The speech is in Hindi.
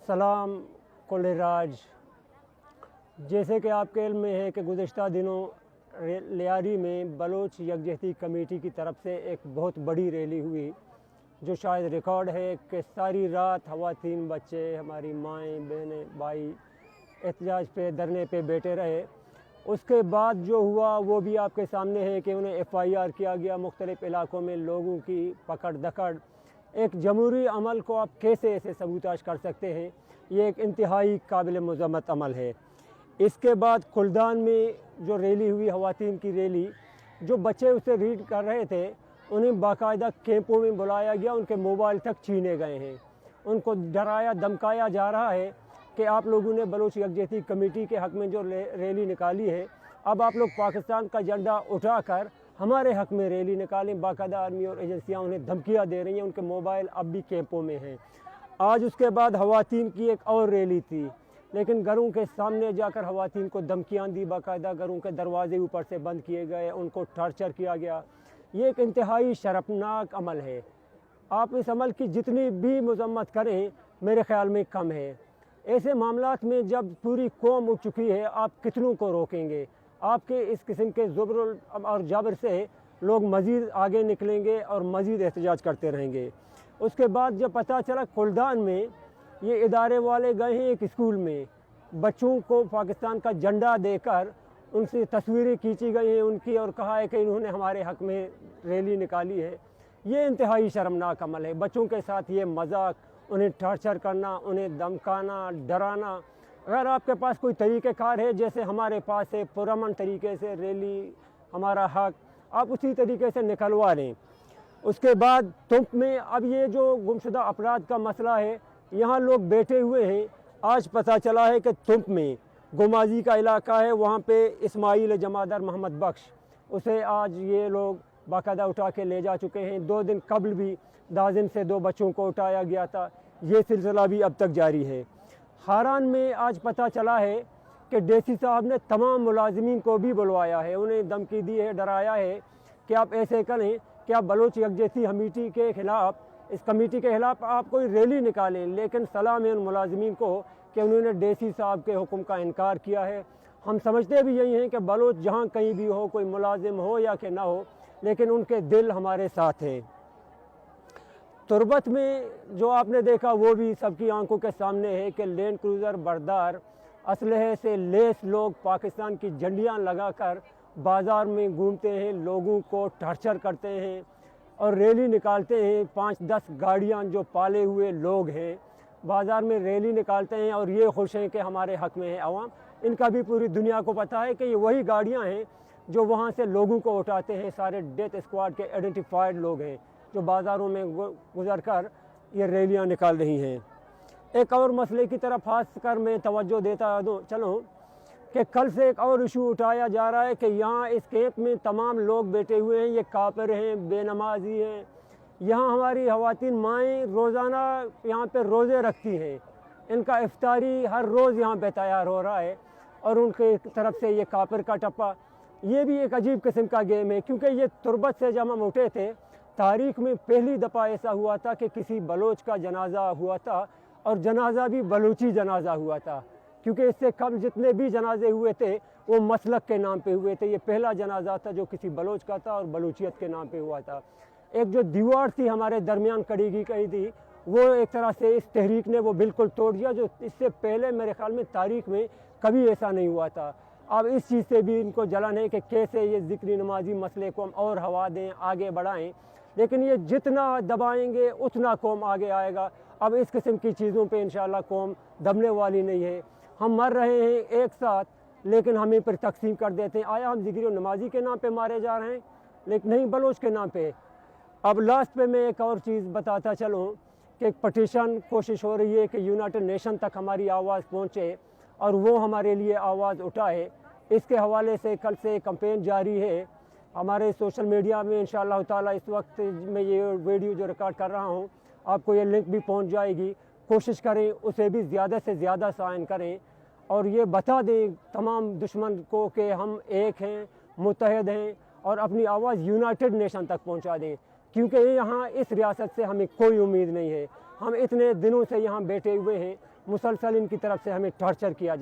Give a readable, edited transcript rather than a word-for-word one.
सलाम कुल राज। जैसे कि आपके इल्म में है कि गुज़िश्ता दिनों लियारी में बलोच यकजहती कमेटी की तरफ से एक बहुत बड़ी रैली हुई, जो शायद रिकॉर्ड है कि सारी रात ख़वातीन, बच्चे, हमारी माएँ, बहनें, भाई एहतजाज पे, धरने पे बैठे रहे। उसके बाद जो हुआ वो भी आपके सामने है कि उन्हें FIR किया गया। मुख्तलिफ़ इलाकों में लोगों की पकड़ दकड़, एक जमहूरी अमल को आप कैसे ऐसे सबूताज कर सकते हैं? ये एक इंतहाई काबिल मज़म्मत अमल है। इसके बाद कुल्दान में जो रैली हुई, ख़वातीन की रैली, जो बच्चे उसे रीड कर रहे थे उन्हें बाकायदा कैंपों में बुलाया गया, उनके मोबाइल तक छीने गए हैं। उनको डराया धमकाया जा रहा है कि आप लोगों ने बलोच यकजहती कमेटी के हक़ में जो रैली निकाली है, अब आप लोग पाकिस्तान का झंडा उठाकर हमारे हक़ में रैली निकालें। बाकायदा आर्मी और एजेंसियाँ उन्हें धमकियाँ दे रही हैं, उनके मोबाइल अब भी कैंपों में हैं। आज उसके बाद ख़वातीन की एक और रैली थी, लेकिन घरों के सामने जाकर ख़वातीन को धमकियाँ दी, बाकायदा घरों के दरवाजे ऊपर से बंद किए गए, उनको टॉर्चर किया गया। ये एक इंतहाई शर्मनाक अमल है। आप इस अमल की जितनी भी मज़म्मत करें मेरे ख़्याल में कम है। ऐसे मामलात में जब पूरी कौम उठ चुकी है, आप कितनों को रोकेंगे? आपके इस किस्म के ज़ुब्र और जबर से लोग मज़ीद आगे निकलेंगे और मज़ीद एहतजाज करते रहेंगे। उसके बाद जब पता चला कुल्दान में ये इदारे वाले गए हैं एक स्कूल में, बच्चों को पाकिस्तान का झंडा देकर उनसे तस्वीरें खींची गई हैं उनकी, और कहा है कि इन्होंने हमारे हक़ में रैली निकाली है। ये इंतहाई शर्मनाक अमल है। बच्चों के साथ ये मजाक, उन्हें टॉर्चर करना, उन्हें धमकाना, डराना। अगर आपके पास कोई तरीक़ेकार है, जैसे हमारे पास है, पुरअमन तरीके से रैली हमारा हक़, आप उसी तरीके से निकलवा लें। उसके बाद तुम में अब ये जो गुमशुदा अपराध का मसला है, यहाँ लोग बैठे हुए हैं। आज पता चला है कि तुम में गुमाजी का इलाका है, वहाँ पे इस्माइल जमादार मोहम्मद बख्श, उसे आज ये लोग बाकायदा उठा के ले जा चुके हैं। 2 दिन कबल भी दाजिम से 2 बच्चों को उठाया गया था। ये सिलसिला भी अब तक जारी है। हारान में आज पता चला है कि DC साहब ने तमाम मुलाजिमीन को भी बुलवाया है, उन्हें धमकी दी है, डराया है कि आप ऐसे करें कि आप बलोच यकजहती कमेटी के ख़िलाफ़, इस कमेटी के ख़िलाफ़ आप कोई रैली निकालें। लेकिन सलाम है उन मुलाजिमीन को कि उन्होंने DC साहब के हुक्म का इनकार किया है। हम समझते भी यही हैं कि बलोच जहाँ कहीं भी हो, कोई मुलाजिम हो या कि ना हो, लेकिन उनके दिल हमारे साथ हैं। तुरबत में जो आपने देखा वो भी सबकी आंखों के सामने है कि लैंड क्रूज़र बरदार असलहे से लेस लोग पाकिस्तान की झंडियाँ लगाकर बाज़ार में घूमते हैं, लोगों को टॉर्चर करते हैं और रैली निकालते हैं। 5-10 गाड़ियाँ जो पाले हुए लोग हैं बाज़ार में रैली निकालते हैं और ये खुश हैं कि हमारे हक़ में है अवाम। इनका भी पूरी दुनिया को पता है कि ये वही गाड़ियाँ हैं जो वहाँ से लोगों को उठाते हैं। सारे डेथ स्क्वाड के आइडेंटिफाइड लोग हैं जो बाज़ारों में गुजर कर ये रैलियाँ निकाल रही हैं। एक और मसले की तरफ खास कर मैं तवज्जो देता चलूँ कि कल से एक और इशू उठाया जा रहा है कि यहाँ इस कैंप में तमाम लोग बैठे हुए हैं, ये काफिर हैं, बेनमाजी हैं। यहाँ हमारी ख़वातीन माएँ रोज़ाना यहाँ पे रोज़े रखती हैं, इनका इफ्तारी हर रोज़ यहाँ पे तैयार हो रहा है और उनके तरफ से ये काफिर का टप्पा। ये भी एक अजीब किस्म का गेम है, क्योंकि ये तुरबत से जब हम उठे थे, तारीख़ में पहली दफ़ा ऐसा हुआ था कि किसी बलोच का जनाजा हुआ था और जनाजा भी बलूची जनाजा हुआ था, क्योंकि इससे कम जितने भी जनाजे हुए थे वो मसलक के नाम पे हुए थे। ये पहला जनाजा था जो किसी बलोच का था और बलूचियत के नाम पे हुआ था। एक जो दीवार थी हमारे दरमियान खड़ी की गई थी, वो एक तरह से इस तहरीक ने वो बिल्कुल तोड़ दिया, जो इससे पहले मेरे ख्याल में तारीख़ में कभी ऐसा नहीं हुआ था। अब इस चीज़ से भी इनको जलन है कि कैसे ये ज़िक्री नमाजी मसले को हम और हवा दें, आगे बढ़ाएं। लेकिन ये जितना दबाएंगे उतना कौम आगे आएगा। अब इस किस्म की चीज़ों पे इंशाअल्लाह कौम दबने वाली नहीं है। हम मर रहे हैं एक साथ, लेकिन हमें पर तकसीम कर देते हैं। आया हम ज़िक्री नमाजी के नाम पे मारे जा रहे हैं, लेकिन नहीं बलोच के नाम पे। अब लास्ट पे मैं एक और चीज़ बताता चलूँ कि एक पटिशन कोशिश हो रही है कि यूनाइटेड नेशन तक हमारी आवाज़ पहुँचे और वो हमारे लिए आवाज़ उठाए। इसके हवाले से कल से कैंपेन जारी है हमारे सोशल मीडिया में। इंशाअल्लाह ताला इस वक्त मैं ये वीडियो जो रिकॉर्ड कर रहा हूँ, आपको ये लिंक भी पहुँच जाएगी। कोशिश करें उसे भी ज़्यादा से ज़्यादा साइन करें और ये बता दें तमाम दुश्मन को कि हम एक हैं, मुत्तहद हैं और अपनी आवाज़ यूनाइटेड नेशन तक पहुँचा दें। क्योंकि यहाँ इस रियासत से हमें कोई उम्मीद नहीं है। हम इतने दिनों से यहाँ बैठे हुए हैं, मुसलसल इनकी तरफ से हमें टॉर्चर किया